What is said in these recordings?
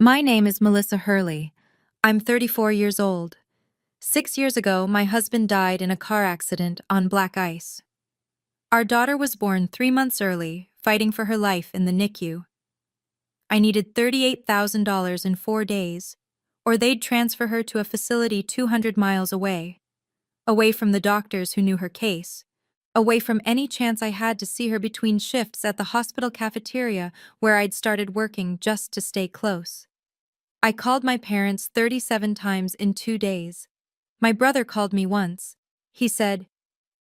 My name is Melissa Hurley. I'm 34 years old. 6 years ago, my husband died in a car accident on black ice. Our daughter was born 3 months early, fighting for her life in the NICU. I needed $38,000 in 4 days, or they'd transfer her to a facility 200 miles away from the doctors who knew her case, away from any chance I had to see her between shifts at the hospital cafeteria where I'd started working just to stay close. I called my parents 37 times in 2 days. My brother called me once. He said,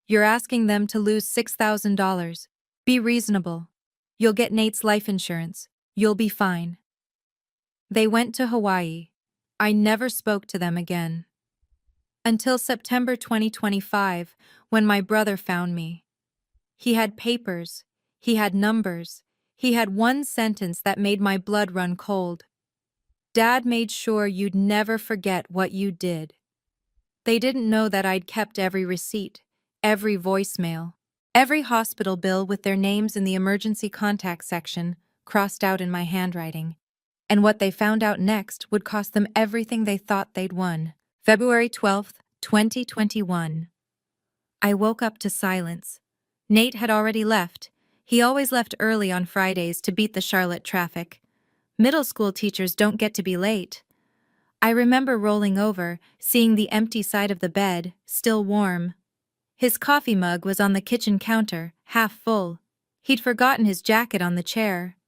"You're asking them to lose $6,000. Be reasonable. You'll get Nate's life insurance. You'll be fine." They went to Hawaii. I never spoke to them again. Until September 2025, when my brother found me. He had papers. He had numbers. He had one sentence that made my blood run cold. "Dad made sure you'd never forget what you did." They didn't know that I'd kept every receipt, every voicemail, every hospital bill with their names in the emergency contact section crossed out in my handwriting. And what they found out next would cost them everything they thought they'd won. February 12th, 2021. I woke up to silence. Nate had already left. He always left early on Fridays to beat the Charlotte traffic. Middle school teachers don't get to be late. I remember rolling over, seeing the empty side of the bed, still warm. His coffee mug was on the kitchen counter, half full. He'd forgotten his jacket on the chair.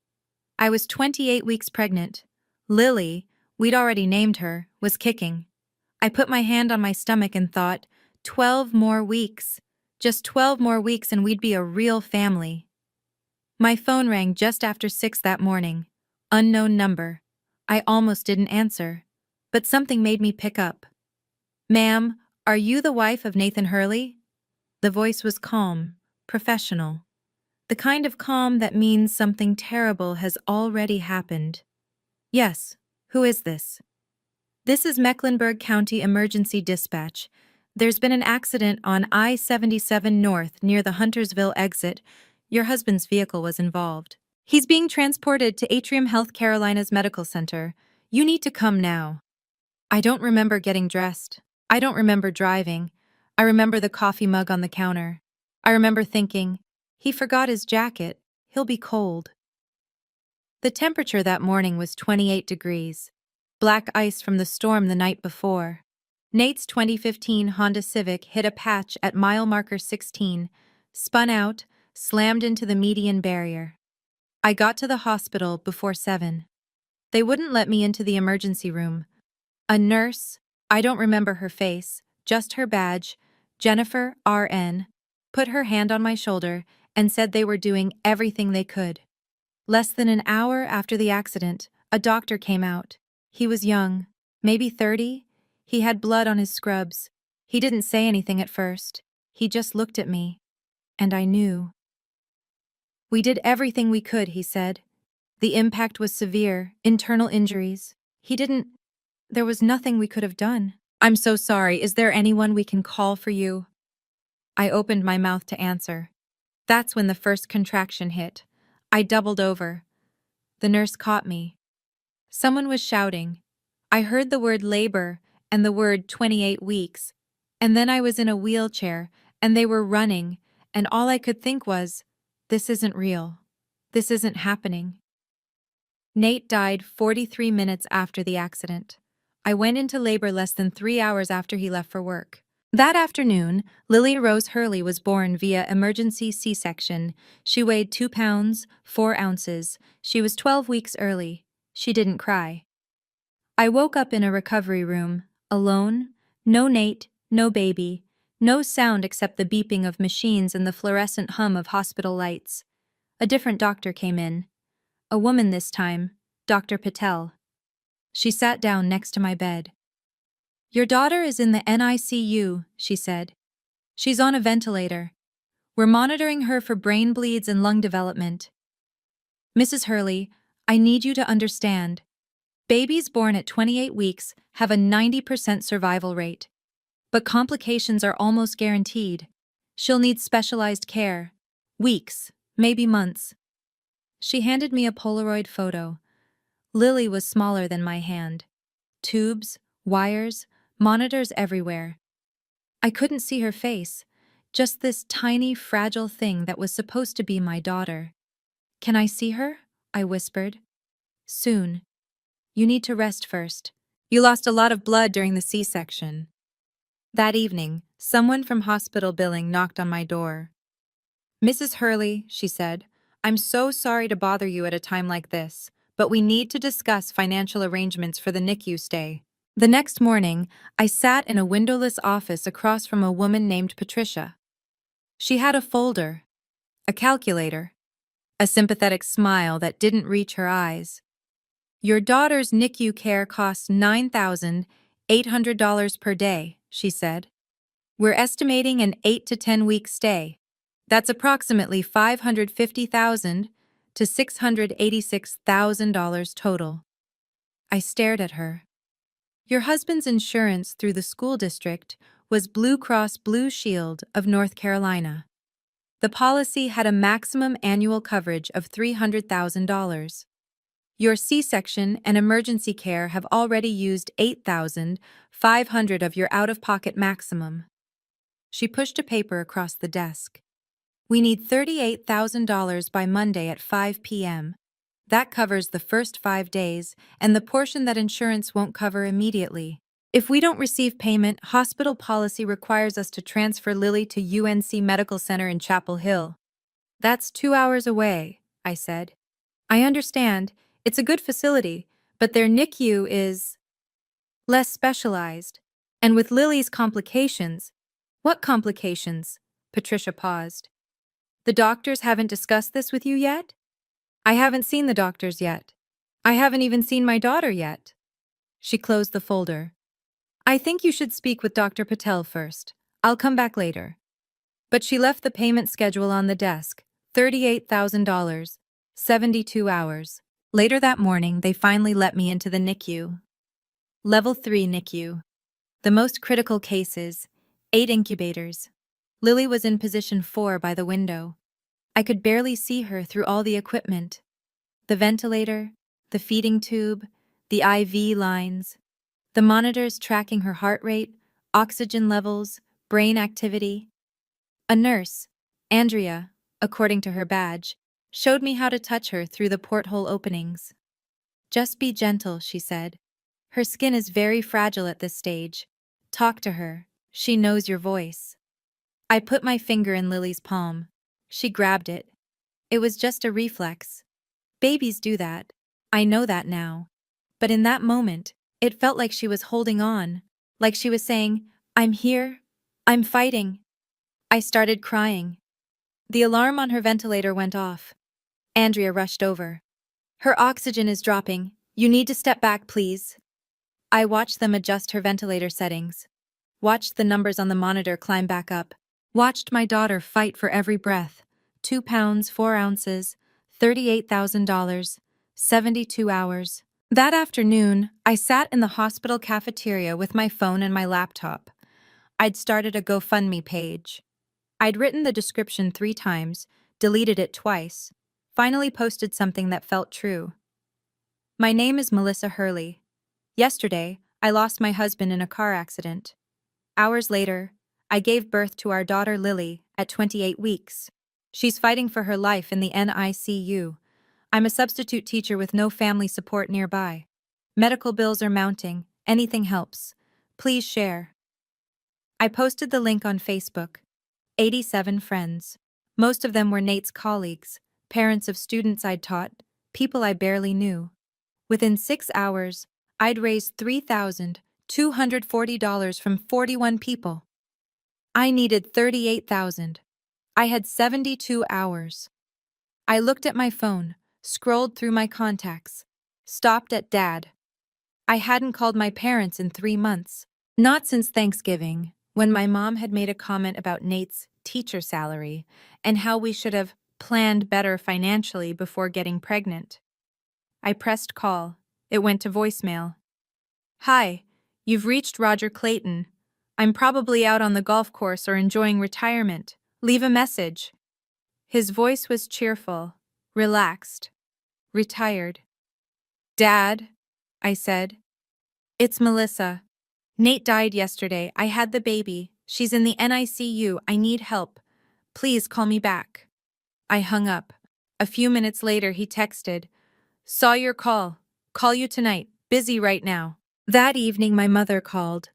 I was 28 weeks pregnant. Lily, we'd already named her, was kicking. I put my hand on my stomach and thought, 12 more weeks. Just 12 more weeks and we'd be a real family. My phone rang just after 6 that morning. Unknown number. I almost didn't answer, but something made me pick up. "Ma'am, are you the wife of Nathan Hurley?" The voice was calm, professional. The kind of calm that means something terrible has already happened. "Yes, who is this?" "This is Mecklenburg County Emergency Dispatch. There's been an accident on I-77 North near the Huntersville exit. Your husband's vehicle was involved. He's being transported to Atrium Health Carolinas Medical Center. You need to come now." I don't remember getting dressed. I don't remember driving. I remember the coffee mug on the counter. I remember thinking, he forgot his jacket. He'll be cold. The temperature that morning was 28 degrees. Black ice from the storm the night before. Nate's 2015 Honda Civic hit a patch at mile marker 16, spun out, slammed into the median barrier. I got to the hospital before 7. They wouldn't let me into the emergency room. A nurse, I don't remember her face, just her badge, Jennifer, RN, put her hand on my shoulder and said they were doing everything they could. Less than an hour after the accident, a doctor came out. He was young, maybe 30. He had blood on his scrubs. He didn't say anything at first. He just looked at me. And I knew. "We did everything we could," he said. "The impact was severe, internal injuries. There was nothing we could have done. I'm so sorry. Is there anyone we can call for you?" I opened my mouth to answer. That's when the first contraction hit. I doubled over. The nurse caught me. Someone was shouting. I heard the word labor and the word 28 weeks. And then I was in a wheelchair, and they were running, and all I could think was, this isn't real. This isn't happening. Nate died 43 minutes after the accident. I went into labor less than 3 hours after he left for work. That afternoon, Lily Rose Hurley was born via emergency C-section. She weighed 2 pounds, 4 ounces. She was 12 weeks early. She didn't cry. I woke up in a recovery room, alone, no Nate, no baby, no sound except the beeping of machines and the fluorescent hum of hospital lights. A different doctor came in. A woman this time, Dr. Patel. She sat down next to my bed. "Your daughter is in the NICU," she said. "She's on a ventilator. We're monitoring her for brain bleeds and lung development. Mrs. Hurley, I need you to understand. Babies born at 28 weeks have a 90% survival rate. But complications are almost guaranteed. She'll need specialized care. Weeks, maybe months." She handed me a Polaroid photo. Lily was smaller than my hand. Tubes, wires, monitors everywhere. I couldn't see her face, just this tiny, fragile thing that was supposed to be my daughter. "Can I see her?" I whispered. "Soon. You need to rest first. You lost a lot of blood during the C-section." That evening, someone from hospital billing knocked on my door. "Mrs. Hurley," she said, "I'm so sorry to bother you at a time like this, but we need to discuss financial arrangements for the NICU stay." The next morning, I sat in a windowless office across from a woman named Patricia. She had a folder, a calculator, a sympathetic smile that didn't reach her eyes. "Your daughter's NICU care costs $9,800 per day," she said. "We're estimating an 8 to 10 week stay. That's approximately $550,000 to $686,000 total." I stared at her. "Your husband's insurance through the school district was Blue Cross Blue Shield of North Carolina. The policy had a maximum annual coverage of $300,000. Your C-section and emergency care have already used $8,500 of your out-of-pocket maximum." She pushed a paper across the desk. "We need $38,000 by Monday at 5 p.m. That covers the first 5 days and the portion that insurance won't cover immediately. If we don't receive payment, hospital policy requires us to transfer Lily to UNC Medical Center in Chapel Hill." "That's 2 hours away," I said. "I understand. It's a good facility, but their NICU is less specialized. And with Lily's complications—" "What complications?" Patricia paused. "The doctors haven't discussed this with you yet?" "I haven't seen the doctors yet. I haven't even seen my daughter yet." She closed the folder. "I think you should speak with Dr. Patel first. I'll come back later." But she left the payment schedule on the desk, $38,000, 72 hours. Later that morning, they finally let me into the NICU. Level 3 NICU. The most critical cases, 8 incubators. Lily was in position 4 by the window. I could barely see her through all the equipment. The ventilator, the feeding tube, the IV lines, the monitors tracking her heart rate, oxygen levels, brain activity. A nurse, Andrea, according to her badge, showed me how to touch her through the porthole openings. "Just be gentle," she said. "Her skin is very fragile at this stage. Talk to her. She knows your voice." I put my finger in Lily's palm. She grabbed it. It was just a reflex. Babies do that. I know that now. But in that moment, it felt like she was holding on, like she was saying, "I'm here. I'm fighting." I started crying. The alarm on her ventilator went off. Andrea rushed over. "Her oxygen is dropping. You need to step back, please." I watched them adjust her ventilator settings. Watched the numbers on the monitor climb back up. Watched my daughter fight for every breath. 2 pounds, 4 ounces, $38,000, 72 hours. That afternoon, I sat in the hospital cafeteria with my phone and my laptop. I'd started a GoFundMe page. I'd written the description 3 times, deleted it twice, finally posted something that felt true. "My name is Melissa Hurley. Yesterday, I lost my husband in a car accident. Hours later, I gave birth to our daughter Lily at 28 weeks. She's fighting for her life in the NICU. I'm a substitute teacher with no family support nearby. Medical bills are mounting. Anything helps. Please share." I posted the link on Facebook. 87 friends. Most of them were Nate's colleagues, parents of students I'd taught, people I barely knew. Within 6 hours, I'd raised $3,240 from 41 people. I needed $38,000. I had 72 hours. I looked at my phone, scrolled through my contacts, stopped at Dad. I hadn't called my parents in 3 months. Not since Thanksgiving, when my mom had made a comment about Nate's teacher salary and how we should have planned better financially before getting pregnant. I pressed call. It went to voicemail. "Hi, you've reached Roger Clayton. I'm probably out on the golf course or enjoying retirement. Leave a message." His voice was cheerful, relaxed, retired. Dad, I said. It's Melissa. Nate died yesterday. I had the baby. She's in the NICU. I need help. Please call me back. I hung up. A few minutes later, he texted, "Saw your call. Call you tonight. Busy right now." That evening, my mother called.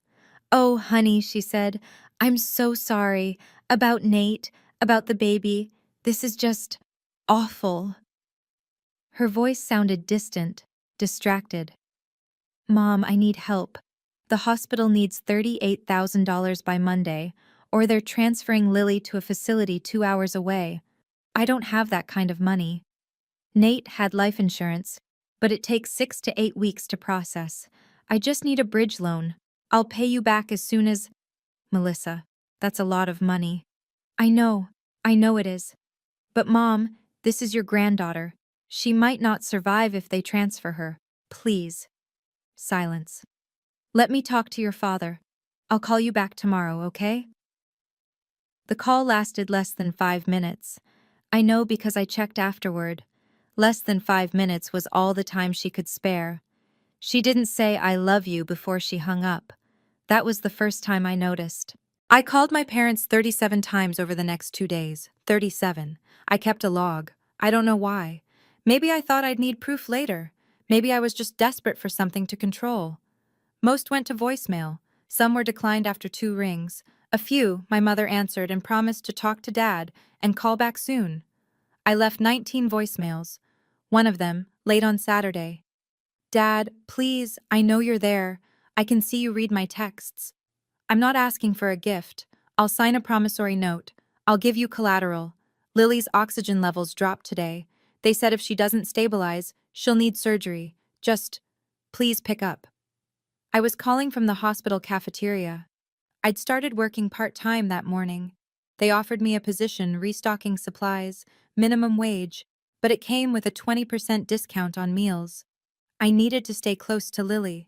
"Oh, honey," she said, "I'm so sorry. About Nate, about the baby. This is just awful." Her voice sounded distant, distracted. "Mom, I need help. The hospital needs $38,000 by Monday, or they're transferring Lily to a facility 2 hours away. I don't have that kind of money. Nate had life insurance, but it takes 6 to 8 weeks to process. I just need a bridge loan. I'll pay you back as soon as—" "Melissa, that's a lot of money." I know it is. But Mom, this is your granddaughter. She might not survive if they transfer her. Please." Silence. "Let me talk to your father. I'll call you back tomorrow, okay?" The call lasted less than 5 minutes. I know because I checked afterward. Less than 5 minutes was all the time she could spare. She didn't say "I love you" before she hung up. That was the first time I noticed. I called my parents 37 times over the next 2 days. 37. I kept a log. I don't know why. Maybe I thought I'd need proof later. Maybe I was just desperate for something to control. Most went to voicemail. Some were declined after 2 rings. A few, my mother answered and promised to talk to Dad and call back soon. I left 19 voicemails. One of them, late on Saturday. "Dad, please, I know you're there. I can see you read my texts. I'm not asking for a gift. I'll sign a promissory note. I'll give you collateral. Lily's oxygen levels dropped today. They said if she doesn't stabilize, she'll need surgery. Just, please pick up." I was calling from the hospital cafeteria. I'd started working part-time that morning. They offered me a position restocking supplies, minimum wage, but it came with a 20% discount on meals. I needed to stay close to Lily.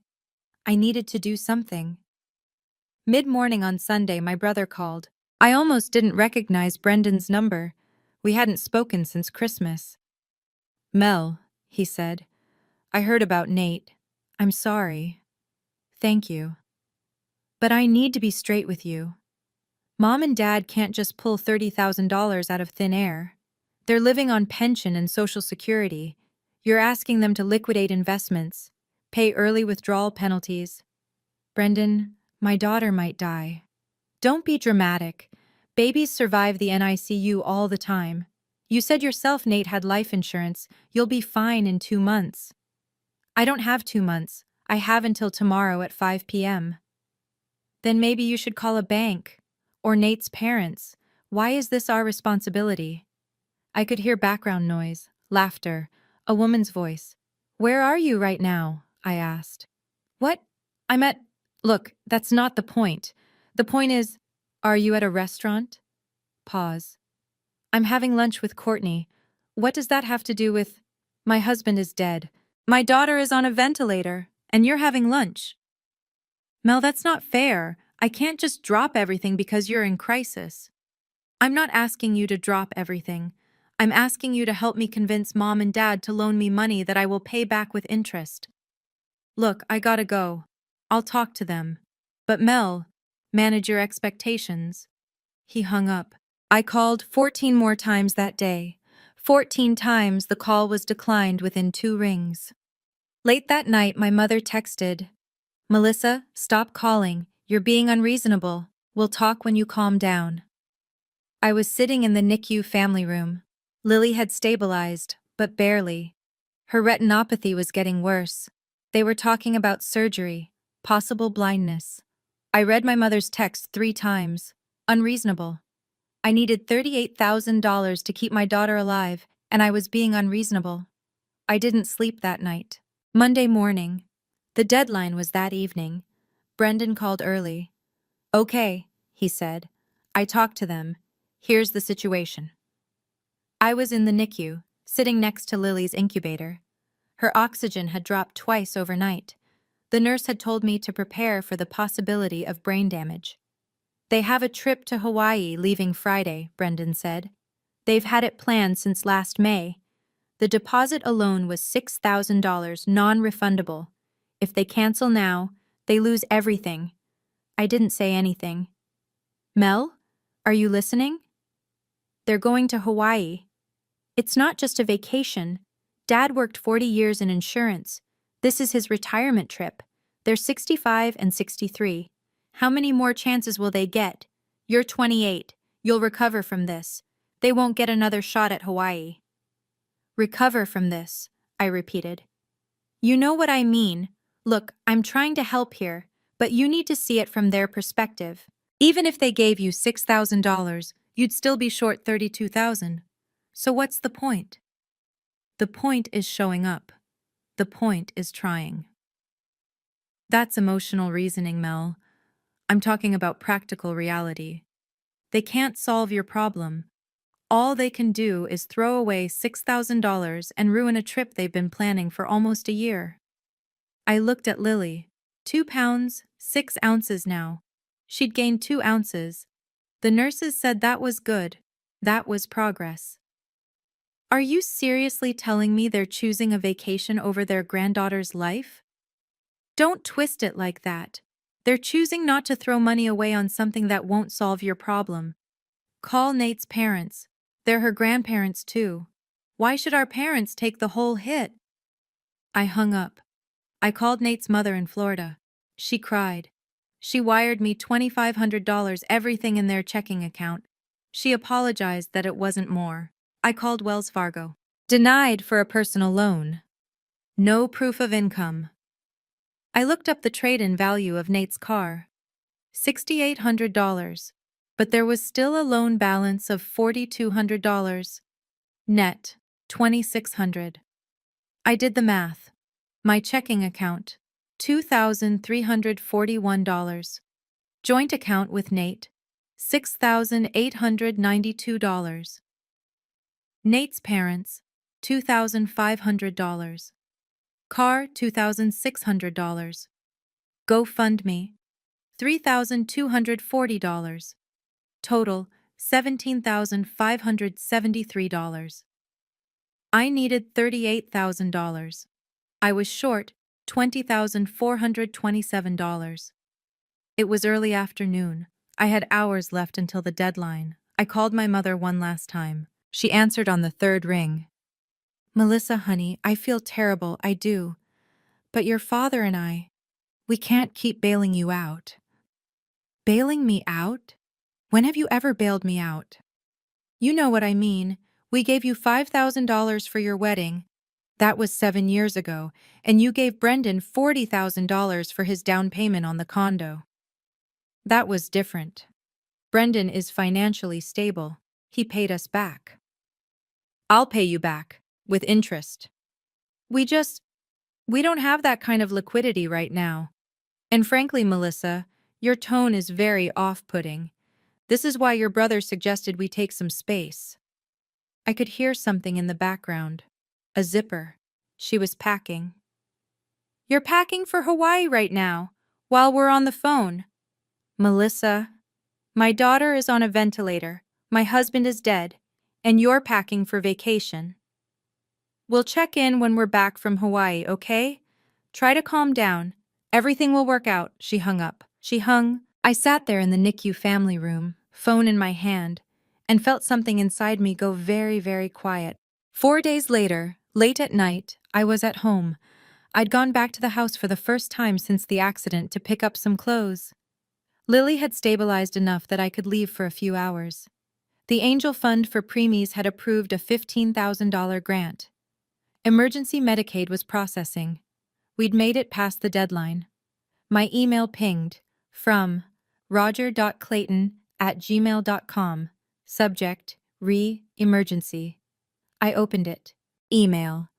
I needed to do something. Mid-morning on Sunday, my brother called. I almost didn't recognize Brendan's number. We hadn't spoken since Christmas. "Mel," he said, "I heard about Nate. I'm sorry." "Thank you. But I need to be straight with you. Mom and Dad can't just pull $30,000 out of thin air. They're living on pension and Social Security. You're asking them to liquidate investments, pay early withdrawal penalties. Brendan, my daughter might die. Don't be dramatic. Babies survive the NICU all the time. You said yourself Nate had life insurance. You'll be fine in 2 months. I don't have 2 months. I have until tomorrow at 5 p.m. Then maybe you should call a bank. Or Nate's parents. Why is this our responsibility?" I could hear background noise, laughter, a woman's voice. "Where are you right now?" I asked. "What? I'm at—" "Look, that's not the point. The point is, are you at a restaurant?" Pause. "I'm having lunch with Courtney. What does that have to do with—" "My husband is dead. My daughter is on a ventilator, and you're having lunch." "Mel, that's not fair. I can't just drop everything because you're in crisis." "I'm not asking you to drop everything. I'm asking you to help me convince Mom and Dad to loan me money that I will pay back with interest. Look, I gotta go. I'll talk to them. But Mel, manage your expectations." He hung up. I called 14 more times that day. 14 times the call was declined within 2 rings. Late that night, my mother texted, "Melissa, stop calling. You're being unreasonable. We'll talk when you calm down." I was sitting in the NICU family room. Lily had stabilized, but barely. Her retinopathy was getting worse. They were talking about surgery, possible blindness. I read my mother's text 3 times. Unreasonable. I needed $38,000 to keep my daughter alive, and I was being unreasonable. I didn't sleep that night. Monday morning. The deadline was that evening. Brendan called early. "Okay," he said. "I talked to them. Here's the situation." I was in the NICU, sitting next to Lily's incubator. Her oxygen had dropped twice overnight. The nurse had told me to prepare for the possibility of brain damage. "They have a trip to Hawaii leaving Friday," Brendan said. "They've had it planned since last May. The deposit alone was $6,000 non-refundable. If they cancel now, they lose everything. I didn't say anything. Mel, are you listening? They're going to Hawaii. It's not just a vacation. Dad worked 40 years in insurance. This is his retirement trip. They're 65 and 63. How many more chances will they get? You're 28. You'll recover from this. They won't get another shot at Hawaii. Recover from this, I repeated. You know what I mean. Look, I'm trying to help here, but you need to see it from their perspective. Even if they gave you $6,000, you'd still be short $32,000. So what's the point? The point is showing up. The point is trying. That's emotional reasoning, Mel. I'm talking about practical reality. They can't solve your problem. All they can do is throw away $6,000 and ruin a trip they've been planning for almost a year. I looked at Lily. 2 pounds, 6 ounces now. She'd gained 2 ounces. The nurses said that was good. That was progress. Are you seriously telling me they're choosing a vacation over their granddaughter's life? Don't twist it like that. They're choosing not to throw money away on something that won't solve your problem. Call Nate's parents. They're her grandparents too. Why should our parents take the whole hit? I hung up. I called Nate's mother in Florida. She cried. She wired me $2,500, everything in their checking account. She apologized that it wasn't more. I called Wells Fargo. Denied for a personal loan. No proof of income. I looked up the trade-in value of Nate's car. $6,800. But there was still a loan balance of $4,200. Net, $2,600. I did the math. My checking account, $2,341. Joint account with Nate, $6,892. Nate's parents, $2,500. Car, $2,600. GoFundMe, $3,240. Total, $17,573. I needed $38,000. I was short $20,427. It was early afternoon. I had hours left until the deadline. I called my mother one last time. She answered on the 3rd ring. Melissa, honey, I feel terrible, I do. But your father and we can't keep bailing you out. Bailing me out? When have you ever bailed me out? You know what I mean. We gave you $5,000 for your wedding. That was 7 years ago, and you gave Brendan $40,000 for his down payment on the condo. That was different. Brendan is financially stable. He paid us back. I'll pay you back, with interest. We don't have that kind of liquidity right now. And frankly, Melissa, your tone is very off-putting. This is why your brother suggested we take some space. I could hear something in the background. A zipper. She was packing. You're packing for Hawaii right now, while we're on the phone. Melissa, my daughter is on a ventilator, my husband is dead, and you're packing for vacation. We'll check in when we're back from Hawaii, okay? Try to calm down. Everything will work out. She hung up. I sat there in the NICU family room, phone in my hand, and felt something inside me go very, very quiet. 4 days later, late at night, I was at home. I'd gone back to the house for the first time since the accident to pick up some clothes. Lily had stabilized enough that I could leave for a few hours. The Angel Fund for Preemies had approved a $15,000 grant. Emergency Medicaid was processing. We'd made it past the deadline. My email pinged from roger.clayton@gmail.com. Subject, Emergency. I opened it. Email.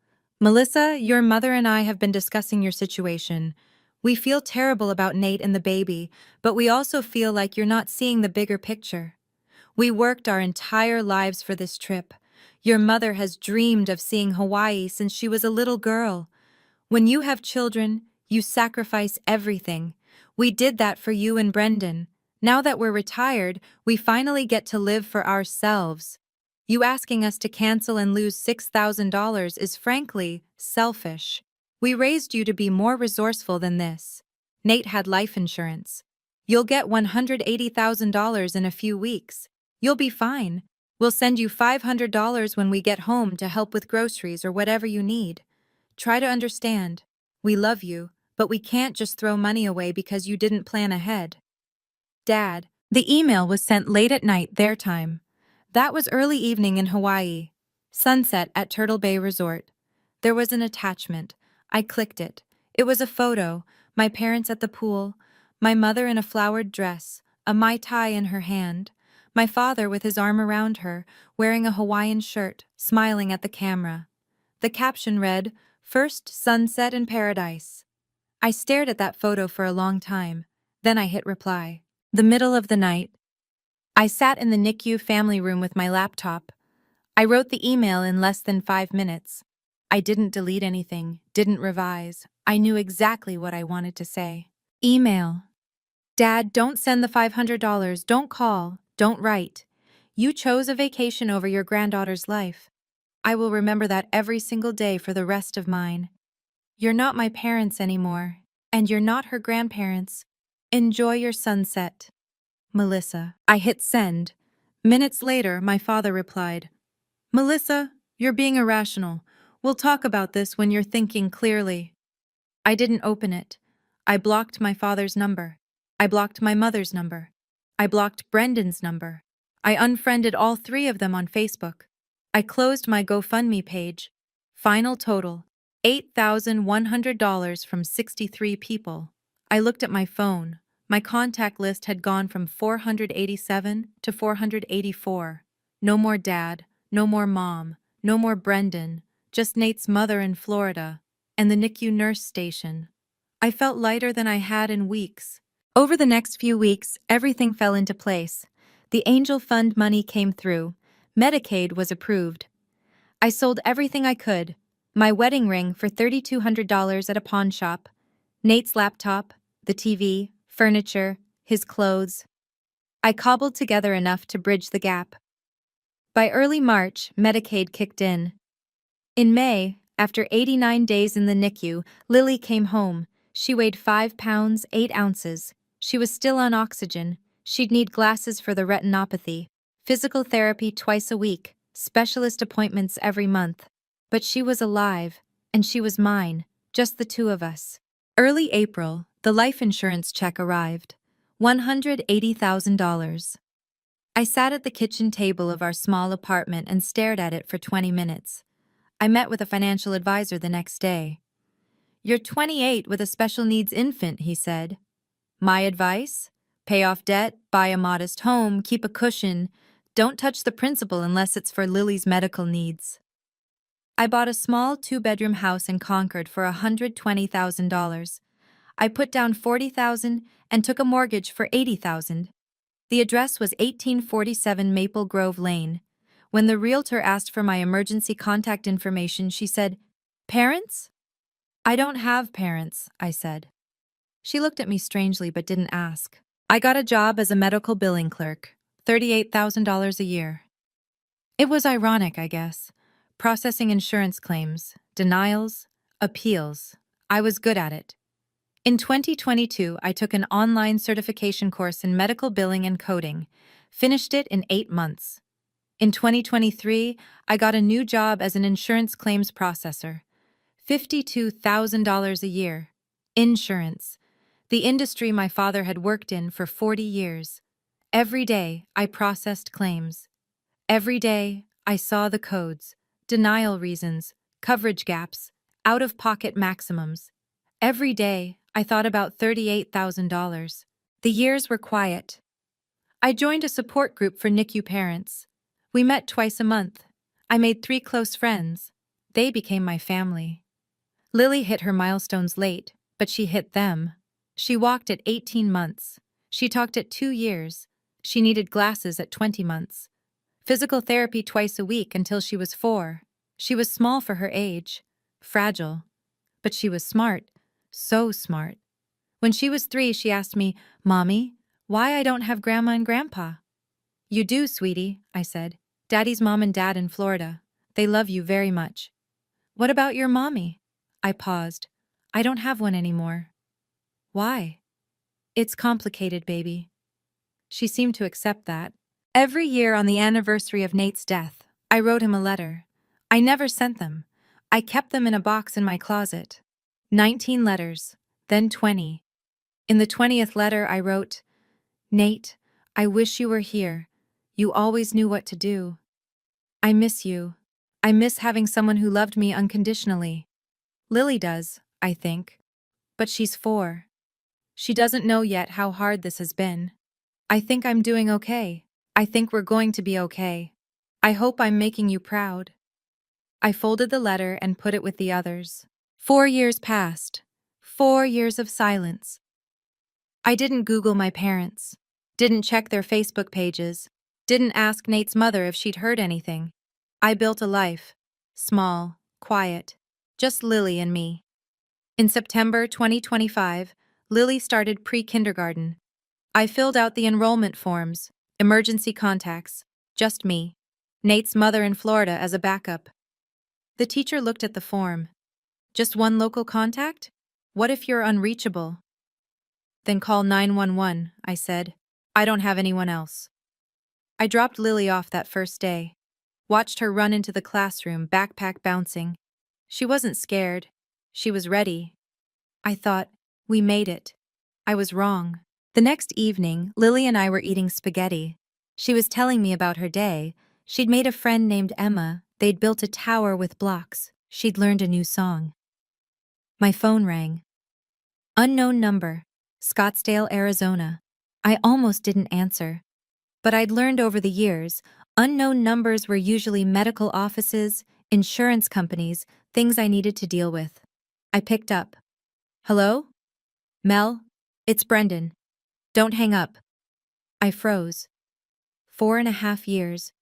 Melissa, your mother and I have been discussing your situation. We feel terrible about Nate and the baby, but we also feel like you're not seeing the bigger picture. We worked our entire lives for this trip. Your mother has dreamed of seeing Hawaii since she was a little girl. When you have children, you sacrifice everything. We did that for you and Brendan. Now that we're retired, we finally get to live for ourselves. You asking us to cancel and lose $6,000 is frankly selfish. We raised you to be more resourceful than this. Nate had life insurance. You'll get $180,000 in a few weeks. You'll be fine. We'll send you $500 when we get home to help with groceries or whatever you need. Try to understand. We love you, but we can't just throw money away because you didn't plan ahead. Dad, the email was sent late at night their time. That was early evening in Hawaii. Sunset at Turtle Bay Resort. There was an attachment. I clicked it. It was a photo, my parents at the pool, my mother in a flowered dress, a Mai Tai in her hand, my father with his arm around her, wearing a Hawaiian shirt, smiling at the camera. The caption read, "First sunset in paradise." I stared at that photo for a long time. Then I hit reply. The middle of the night. I sat in the NICU family room with my laptop. I wrote the email in less than 5 minutes. I didn't delete anything, didn't revise. I knew exactly what I wanted to say. Email. Dad, don't send the $500, don't call, don't write. You chose a vacation over your granddaughter's life. I will remember that every single day for the rest of mine. You're not my parents anymore, and you're not her grandparents. Enjoy your sunset. Melissa. I hit send. Minutes later, my father replied, Melissa, you're being irrational. We'll talk about this when you're thinking clearly. I didn't open it. I blocked my father's number. I blocked my mother's number. I blocked Brendan's number. I unfriended all 3 of them on Facebook. I closed my GoFundMe page. Final total, $8,100 from 63 people. I looked at my phone. My contact list had gone from 487 to 484. No more dad, no more mom, no more Brendan, just Nate's mother in Florida, and the NICU nurse station. I felt lighter than I had in weeks. Over the next few weeks, everything fell into place. The Angel Fund money came through. Medicaid was approved. I sold everything I could. My wedding ring for $3,200 at a pawn shop, Nate's laptop, the TV, furniture, his clothes. I cobbled together enough to bridge the gap. By early March, Medicaid kicked in. In May, after 89 days in the NICU, Lily came home. She weighed 5 pounds, 8 ounces. She was still on oxygen. She'd need glasses for the retinopathy, physical therapy twice a week, specialist appointments every month. But she was alive, and she was mine, just the 2 of us. Early April, the life insurance check arrived. $180,000. I sat at the kitchen table of our small apartment and stared at it for 20 minutes. I met with a financial advisor the next day. You're 28 with a special needs infant, he said. My advice? Pay off debt, buy a modest home, keep a cushion. Don't touch the principal unless it's for Lily's medical needs. I bought a small 2-bedroom house in Concord for $120,000. I put down $40,000 and took a mortgage for $80,000. The address was 1847 Maple Grove Lane. When the realtor asked for my emergency contact information, she said, "Parents?" "I don't have parents," I said. She looked at me strangely but didn't ask. I got a job as a medical billing clerk, $38,000 a year. It was ironic, I guess. Processing insurance claims, denials, appeals. I was good at it. In 2022, I took an online certification course in medical billing and coding, finished it in 8 months. In 2023, I got a new job as an insurance claims processor. $52,000 a year. Insurance. The industry my father had worked in for 40 years. Every day, I processed claims. Every day, I saw the codes, denial reasons, coverage gaps, out-of-pocket maximums. Every day, I thought about $38,000. The years were quiet. I joined a support group for NICU parents. We met twice a month. I made 3 close friends. They became my family. Lily hit her milestones late, but she hit them. She walked at 18 months. She talked at 2 years. She needed glasses at 20 months. Physical therapy twice a week until she was 4. She was small for her age, fragile. But she was smart, so smart. When she was 3, she asked me, "Mommy, why I don't have Grandma and Grandpa?" "You do, sweetie," I said. Daddy's mom and dad in Florida. They love you very much. What about your mommy? I paused. I don't have one anymore. Why? It's complicated, baby. She seemed to accept that. Every year on the anniversary of Nate's death, I wrote him a letter. I never sent them. I kept them in a box in my closet. 19 letters, then 20. In the 20th letter I wrote, Nate, I wish you were here. You always knew what to do. I miss you. I miss having someone who loved me unconditionally. Lily does, I think. But she's 4. She doesn't know yet how hard this has been. I think I'm doing okay. I think we're going to be okay. I hope I'm making you proud. I folded the letter and put it with the others. 4 years passed. 4 years of silence. I didn't Google my parents. Didn't check their Facebook pages. Didn't ask Nate's mother if she'd heard anything. I built a life. Small, quiet. Just Lily and me. In September 2025, Lily started pre-kindergarten. I filled out the enrollment forms, emergency contacts, just me. Nate's mother in Florida as a backup. The teacher looked at the form. Just one local contact? What if you're unreachable? Then call 911, I said. I don't have anyone else. I dropped Lily off that first day. Watched her run into the classroom, backpack bouncing. She wasn't scared. She was ready. I thought, we made it. I was wrong. The next evening, Lily and I were eating spaghetti. She was telling me about her day. She'd made a friend named Emma. They'd built a tower with blocks. She'd learned a new song. My phone rang. Unknown number. Scottsdale, Arizona. I almost didn't answer. But I'd learned over the years, unknown numbers were usually medical offices, insurance companies, things I needed to deal with. I picked up. Hello? Mel? It's Brendan. Don't hang up. I froze. 4.5 years.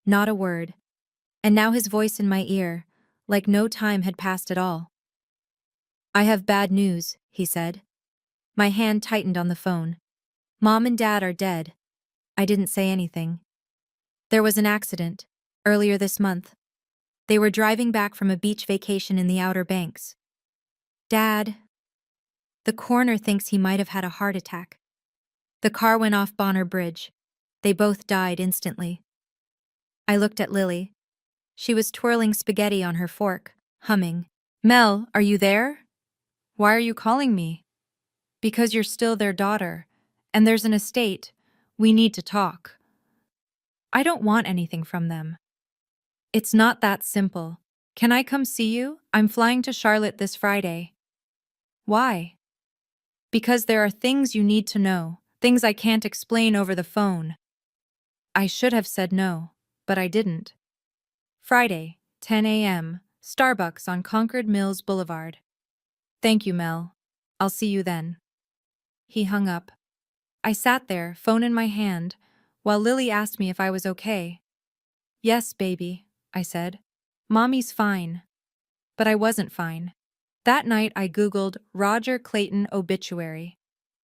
Not a word. And now his voice in my ear, like no time had passed at all. I have bad news, he said. My hand tightened on the phone. Mom and Dad are dead. I didn't say anything. There was an accident, earlier this month. They were driving back from a beach vacation in the Outer Banks. Dad. The coroner thinks he might have had a heart attack. The car went off Bonner Bridge. They both died instantly. I looked at Lily. She was twirling spaghetti on her fork, humming. Mel, are you there? Why are you calling me? Because you're still their daughter, and there's an estate. We need to talk. I don't want anything from them. It's not that simple. Can I come see you? I'm flying to Charlotte this Friday. Why? Because there are things you need to know, things I can't explain over the phone. I should have said no, but I didn't. Friday, 10 a.m., Starbucks on Concord Mills Boulevard. Thank you, Mel. I'll see you then. He hung up. I sat there, phone in my hand, while Lily asked me if I was okay. Yes, baby, I said. Mommy's fine. But I wasn't fine. That night I Googled Roger Clayton obituary.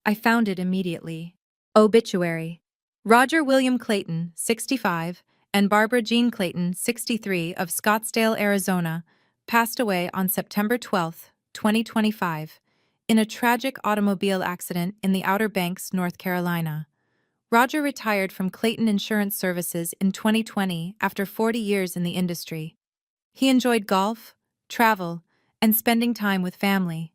I found it immediately. Obituary. Roger William Clayton, 65, and Barbara Jean Clayton, 63, of Scottsdale, Arizona, passed away on September 12, 2025, in a tragic automobile accident in the Outer Banks, North Carolina. Roger retired from Clayton Insurance Services in 2020 after 40 years in the industry. He enjoyed golf, travel, and spending time with family.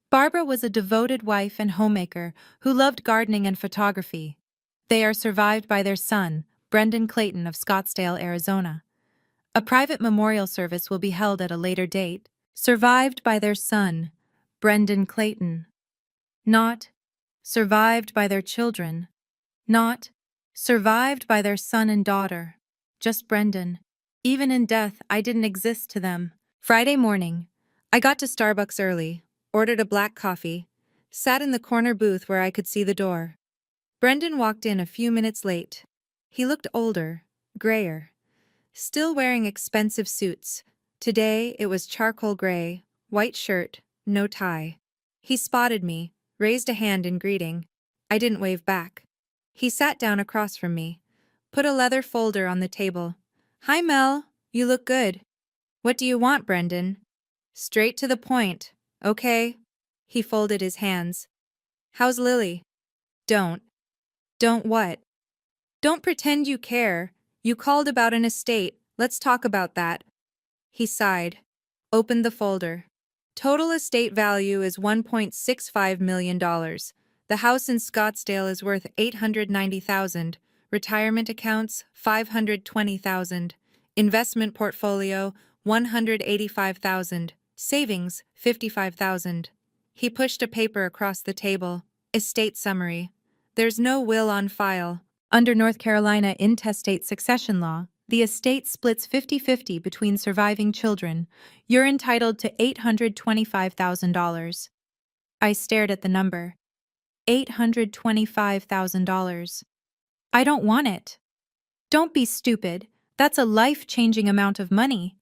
Barbara was a devoted wife and homemaker who loved gardening and photography. They are survived by their son, Brendan Clayton of Scottsdale, Arizona. A private memorial service will be held at a later date. Survived by their son, Brendan Clayton. Not survived by their children. Not survived by their son and daughter. Just Brendan. Even in death, I didn't exist to them. Friday morning, I got to Starbucks early, ordered a black coffee, sat in the corner booth where I could see the door. Brendan walked in a few minutes late. He looked older, grayer. Still wearing expensive suits. Today it was charcoal gray, white shirt, no tie. He spotted me, raised a hand in greeting. I didn't wave back. He sat down across from me, Put a leather folder on the table. Hi, Mel. You look good. What do you want, Brendan? Straight to the point. Okay. He folded his hands. How's Lily? Don't. Don't what? Don't pretend you care. You called about an estate. Let's talk about that. He sighed. Opened the folder. Total estate value is $1.65 million. The house in Scottsdale is worth $890,000. Retirement accounts, $520,000. Investment portfolio, $185,000. Savings, $55,000. He pushed a paper across the table. Estate summary. There's no will on file. Under North Carolina intestate succession law, the estate splits 50-50 between surviving children. You're entitled to $825,000. I stared at the number. $825,000. I don't want it. Don't be stupid. That's a life-changing amount of money.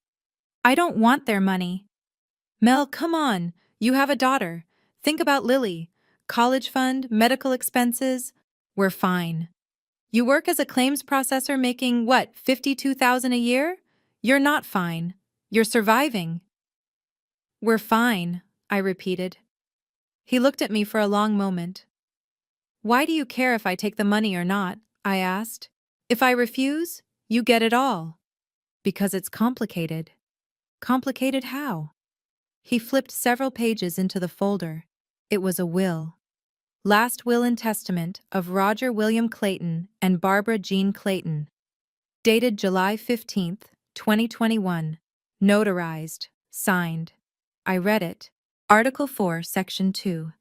I don't want their money. Mel, come on. You have a daughter. Think about Lily. College fund, medical expenses. We're fine. You work as a claims processor making, what, $52,000 a year? You're not fine. You're surviving. We're fine, I repeated. He looked at me for a long moment. Why do you care if I take the money or not? I asked. If I refuse, you get it all. Because it's complicated. Complicated how? He flipped several pages into the folder. It was a will. Last will and testament of Roger William Clayton and Barbara Jean Clayton. Dated July 15, 2021. Notarized. Signed. I read it. Article 4, Section 2.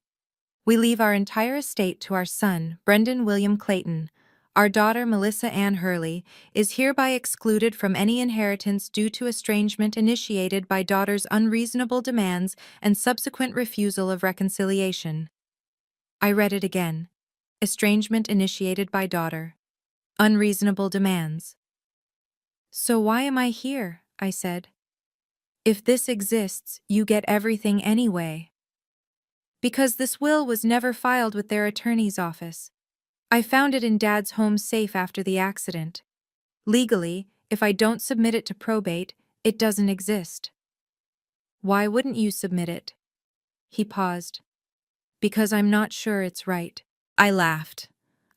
We leave our entire estate to our son, Brendan William Clayton. Our daughter, Melissa Ann Hurley, is hereby excluded from any inheritance due to estrangement initiated by daughter's unreasonable demands and subsequent refusal of reconciliation. I read it again. Estrangement initiated by daughter. Unreasonable demands. So why am I here? I said. If this exists, you get everything anyway. Because this will was never filed with their attorney's office. I found it in Dad's home safe after the accident. Legally, if I don't submit it to probate, it doesn't exist. Why wouldn't you submit it? He paused. Because I'm not sure it's right. I laughed.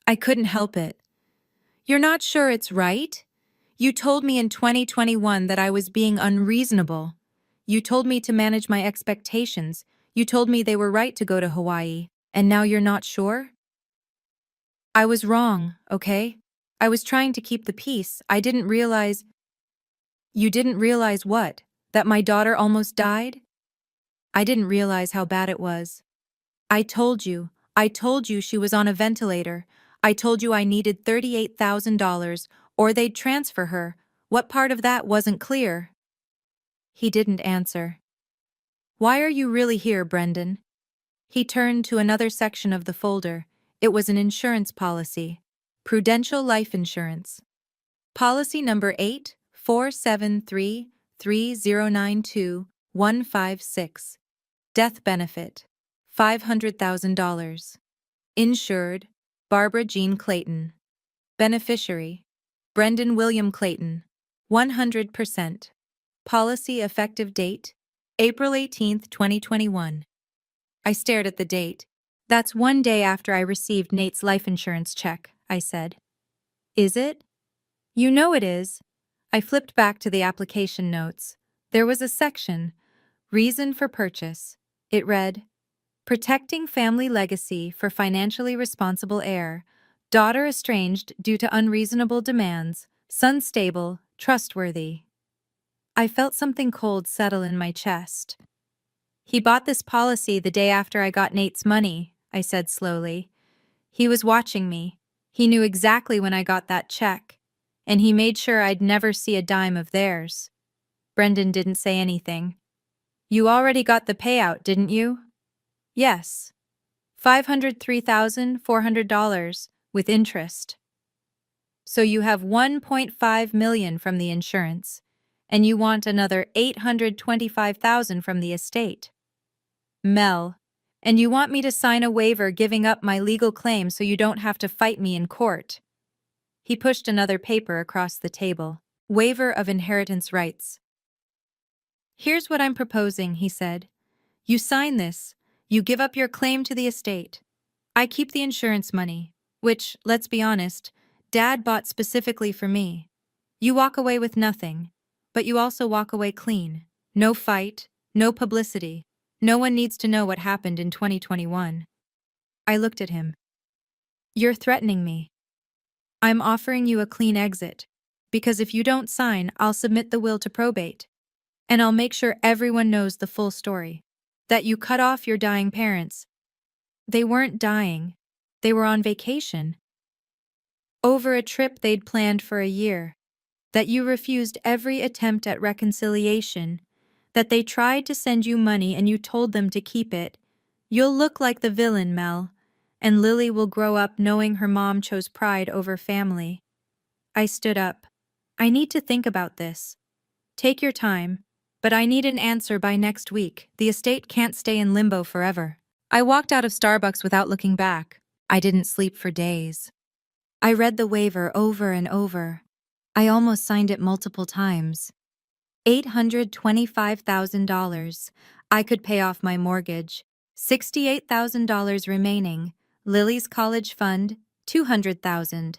I couldn't help it. You're not sure it's right? You told me in 2021 that I was being unreasonable. You told me to manage my expectations. You told me they were right to go to Hawaii. And now you're not sure? I was wrong, okay? I was trying to keep the peace. I didn't realize... You didn't realize what? That my daughter almost died? I didn't realize how bad it was. I told you she was on a ventilator. I told you I needed $38,000 or they'd transfer her. What part of that wasn't clear? He didn't answer. Why are you really here, Brendan? He turned to another section of the folder. It was an insurance policy. Prudential Life Insurance. Policy number 84733092156. Death benefit. $500,000. Insured, Barbara Jean Clayton. Beneficiary, Brendan William Clayton. 100%. Policy effective date, April 18, 2021. I stared at the date. That's one day after I received Nate's life insurance check, I said. Is it? You know it is. I flipped back to the application notes. There was a section, Reason for Purchase. It read, Protecting family legacy for financially responsible heir. Daughter estranged due to unreasonable demands. Son stable, trustworthy. I felt something cold settle in my chest. He bought this policy the day after I got Nate's money, I said slowly. He was watching me. He knew exactly when I got that check, and he made sure I'd never see a dime of theirs. Brendan didn't say anything. You already got the payout, didn't you? Yes. $503,400 with interest. So you have $1.5 million from the insurance, and you want another $825,000 from the estate. Mel, and you want me to sign a waiver giving up my legal claim so you don't have to fight me in court. He pushed another paper across the table. Waiver of inheritance rights. Here's what I'm proposing, he said. You sign this. You give up your claim to the estate. I keep the insurance money, which, let's be honest, Dad bought specifically for me. You walk away with nothing, but you also walk away clean. No fight, no publicity. No one needs to know what happened in 2021. I looked at him. You're threatening me. I'm offering you a clean exit, because if you don't sign, I'll submit the will to probate. And I'll make sure everyone knows the full story. That you cut off your dying parents. They weren't dying. They were on vacation. Over a trip they'd planned for a year. That you refused every attempt at reconciliation. That they tried to send you money and you told them to keep it. You'll look like the villain, Mel. And Lily will grow up knowing her mom chose pride over family. I stood up. I need to think about this. Take your time, but I need an answer by next week. The estate can't stay in limbo forever. I walked out of Starbucks without looking back. I didn't sleep for days. I read the waiver over and over. I almost signed it multiple times. $825,000. I could pay off my mortgage. $68,000 remaining. Lily's college fund, $200,000.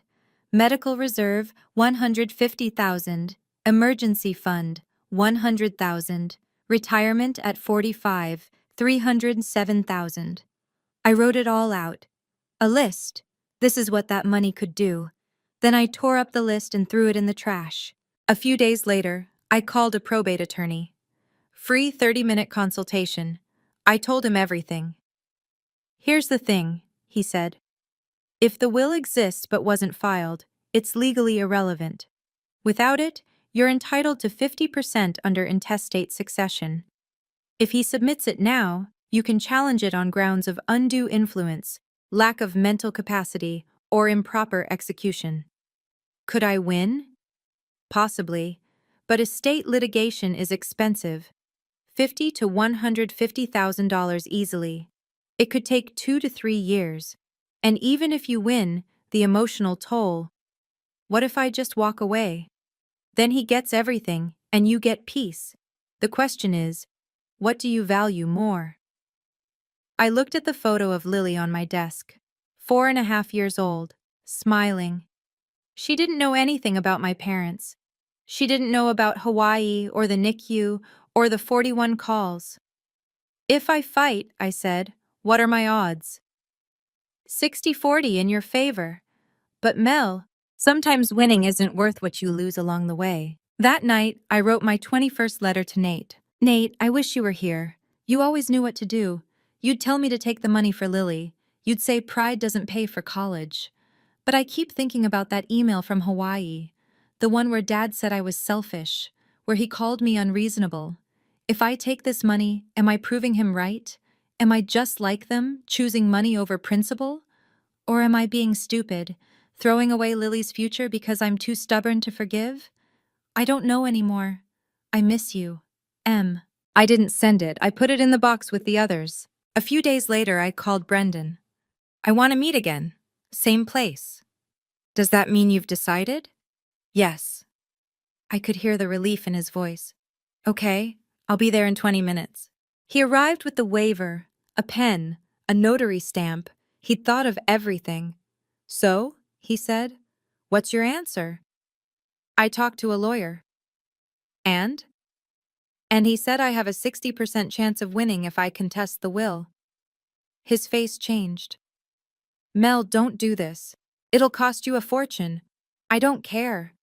Medical reserve, $150,000. Emergency fund, $100,000. Retirement at 45, $307,000. I wrote it all out. A list. This is what that money could do. Then I tore up the list and threw it in the trash. A few days later, I called a probate attorney. Free 30-minute consultation. I told him everything. Here's the thing, he said. If the will exists but wasn't filed, it's legally irrelevant. Without it, you're entitled to 50% under intestate succession. If he submits it now, you can challenge it on grounds of undue influence, lack of mental capacity, or improper execution. Could I win? Possibly, but estate litigation is expensive. $50,000 to $150,000 easily. It could take 2 to 3 years. And even if you win, the emotional toll. What if I just walk away? Then he gets everything, and you get peace. The question is, what do you value more? I looked at the photo of Lily on my desk, 4.5 years old, smiling. She didn't know anything about my parents. She didn't know about Hawaii or the NICU or the 41 calls. If I fight, I said, what are my odds? 60-40 in your favor. But Mel, sometimes winning isn't worth what you lose along the way. That night, I wrote my 21st letter to Nate. Nate, I wish you were here. You always knew what to do. You'd tell me to take the money for Lily. You'd say pride doesn't pay for college. But I keep thinking about that email from Hawaii. The one where Dad said I was selfish, where he called me unreasonable. If I take this money, am I proving him right? Am I just like them, choosing money over principle? Or am I being stupid, throwing away Lily's future because I'm too stubborn to forgive? I don't know anymore. I miss you. M. I didn't send it. I put it in the box with the others. A few days later, I called Brendan. I want to meet again. Same place. Does that mean you've decided? Yes. I could hear the relief in his voice. Okay, I'll be there in 20 minutes. He arrived with the waiver, a pen, a notary stamp. He'd thought of everything. So, he said, what's your answer? I talked to a lawyer. And? And he said I have a 60% chance of winning if I contest the will. His face changed. Mel, don't do this. It'll cost you a fortune. I don't care.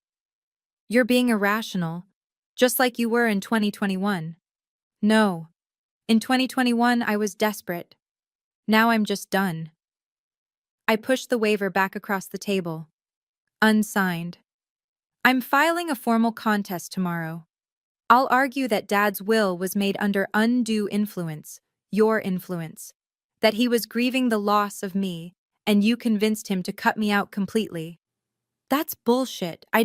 You're being irrational, just like you were in 2021. No. In 2021, I was desperate. Now I'm just done. I pushed the waiver back across the table. Unsigned. I'm filing a formal contest tomorrow. I'll argue that Dad's will was made under undue influence, your influence, that he was grieving the loss of me, and you convinced him to cut me out completely. That's bullshit. I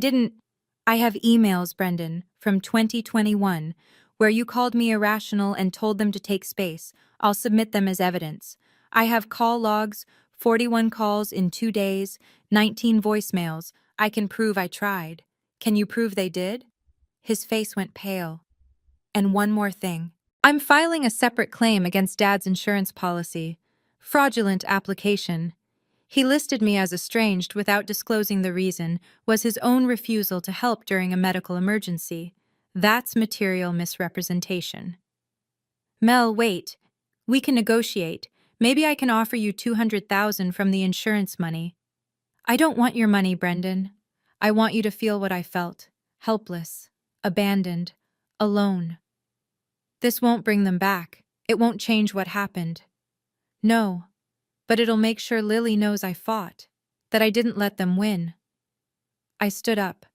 have emails, Brendan, from 2021, where you called me irrational and told them to take space. I'll submit them as evidence. I have call logs, 41 calls in 2 days, 19 voicemails. I can prove I tried. Can you prove they did? His face went pale. And one more thing. I'm filing a separate claim against Dad's insurance policy. Fraudulent application. He listed me as estranged without disclosing the reason was his own refusal to help during a medical emergency. That's material misrepresentation. Mel, wait. We can negotiate. Maybe I can offer you $200,000 from the insurance money. I don't want your money, Brendan. I want you to feel what I felt. Helpless. Abandoned. Alone. This won't bring them back. It won't change what happened. No. But it'll make sure Lily knows I fought. That I didn't let them win. I stood up.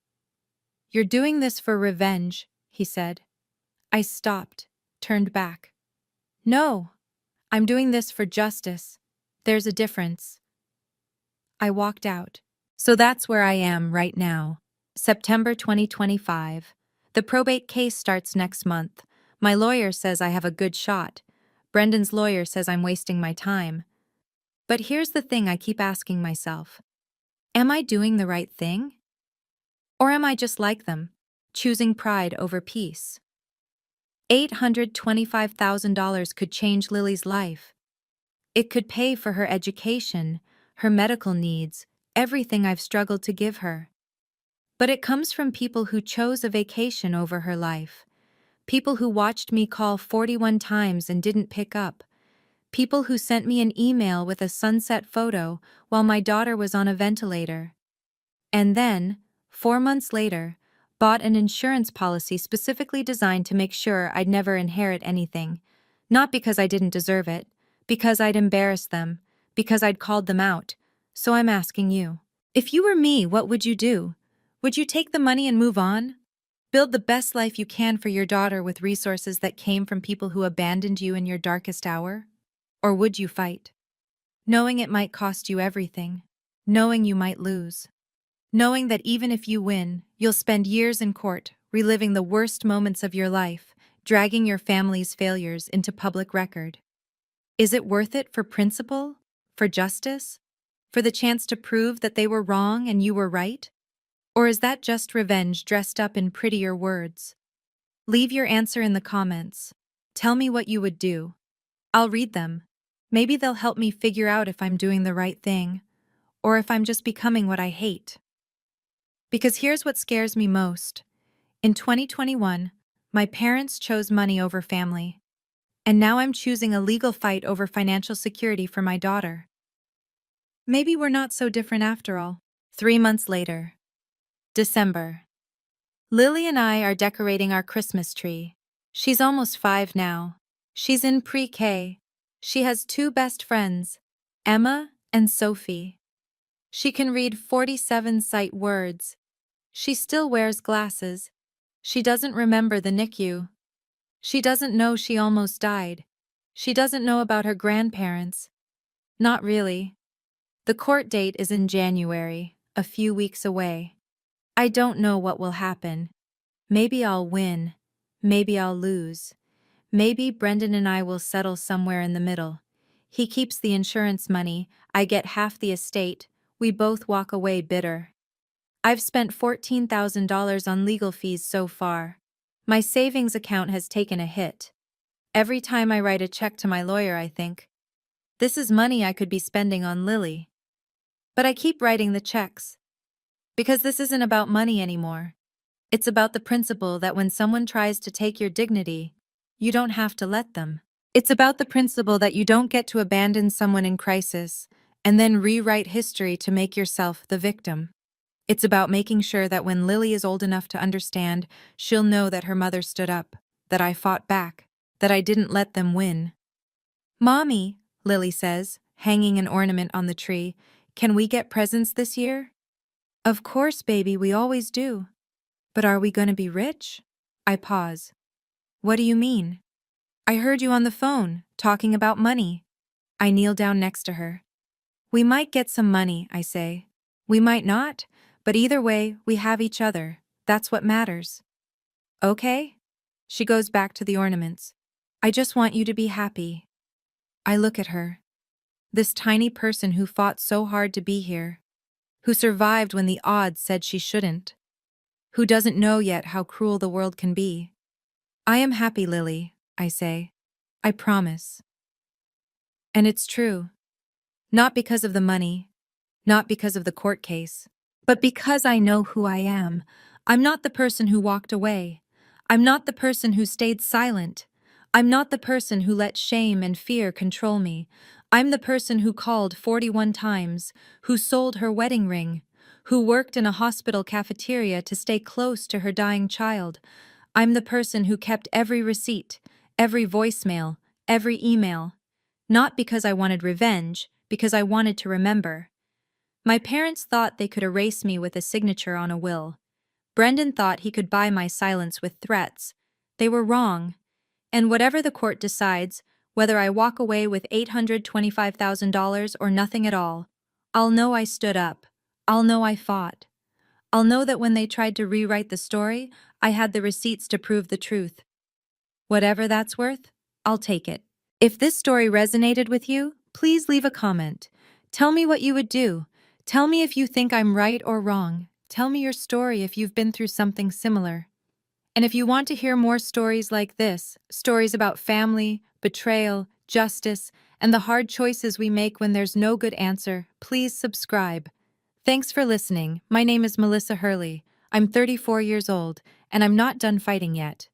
You're doing this for revenge, he said. I stopped. Turned back. No. I'm doing this for justice. There's a difference. I walked out. So that's where I am right now. September 2025. The probate case starts next month. My lawyer says I have a good shot. Brendan's lawyer says I'm wasting my time. But here's the thing I keep asking myself. Am I doing the right thing? Or am I just like them, choosing pride over peace? $825,000 could change Lily's life. It could pay for her education, her medical needs, everything I've struggled to give her. But it comes from people who chose a vacation over her life. People who watched me call 41 times and didn't pick up. People who sent me an email with a sunset photo while my daughter was on a ventilator. And then, 4 months later, bought an insurance policy specifically designed to make sure I'd never inherit anything. Not because I didn't deserve it, because I'd embarrassed them, because I'd called them out. So I'm asking you, if you were me, what would you do? Would you take the money and move on? Build the best life you can for your daughter with resources that came from people who abandoned you in your darkest hour? Or would you fight? Knowing it might cost you everything. Knowing you might lose. Knowing that even if you win, you'll spend years in court, reliving the worst moments of your life, dragging your family's failures into public record. Is it worth it for principle? For justice? For the chance to prove that they were wrong and you were right? Or is that just revenge dressed up in prettier words? Leave your answer in the comments. Tell me what you would do. I'll read them. Maybe they'll help me figure out if I'm doing the right thing, or if I'm just becoming what I hate. Because here's what scares me most. In 2021, my parents chose money over family. And now I'm choosing a legal fight over financial security for my daughter. Maybe we're not so different after all. 3 months later. December. Lily and I are decorating our Christmas tree. She's almost 5 now. She's in pre-K. She has 2 best friends, Emma and Sophie. She can read 47 sight words. She still wears glasses. She doesn't remember the NICU. She doesn't know she almost died. She doesn't know about her grandparents. Not really. The court date is in January, a few weeks away. I don't know what will happen. Maybe I'll win. Maybe I'll lose. Maybe Brendan and I will settle somewhere in the middle. He keeps the insurance money, I get half the estate, we both walk away bitter. I've spent $14,000 on legal fees so far. My savings account has taken a hit. Every time I write a check to my lawyer, I think, this is money I could be spending on Lily. But I keep writing the checks. Because this isn't about money anymore. It's about the principle that when someone tries to take your dignity, you don't have to let them. It's about the principle that you don't get to abandon someone in crisis and then rewrite history to make yourself the victim. It's about making sure that when Lily is old enough to understand, she'll know that her mother stood up, that I fought back, that I didn't let them win. Mommy, Lily says, hanging an ornament on the tree, can we get presents this year? Of course, baby, we always do. But are we going to be rich? I pause. What do you mean? I heard you on the phone, talking about money. I kneel down next to her. We might get some money, I say. We might not, but either way, we have each other. That's what matters. Okay? She goes back to the ornaments. I just want you to be happy. I look at her. This tiny person who fought so hard to be here. who survived when the odds said she shouldn't, who doesn't know yet how cruel the world can be. I am happy, Lily, I say. I promise. And it's true. Not because of the money, not because of the court case, but because I know who I am. I'm not the person who walked away. I'm not the person who stayed silent. I'm not the person who let shame and fear control me. I'm the person who called 41 times, who sold her wedding ring, who worked in a hospital cafeteria to stay close to her dying child. I'm the person who kept every receipt, every voicemail, every email. Not because I wanted revenge, because I wanted to remember. My parents thought they could erase me with a signature on a will. Brendan thought he could buy my silence with threats. They were wrong. And whatever the court decides, whether I walk away with $825,000 or nothing at all, I'll know I stood up. I'll know I fought. I'll know that when they tried to rewrite the story, I had the receipts to prove the truth. Whatever that's worth, I'll take it. If this story resonated with you, please leave a comment. Tell me what you would do. Tell me if you think I'm right or wrong. Tell me your story if you've been through something similar. And if you want to hear more stories like this, stories about family, betrayal, justice, and the hard choices we make when there's no good answer, please subscribe. Thanks for listening. My name is Melissa Hurley. I'm 34 years old, and I'm not done fighting yet.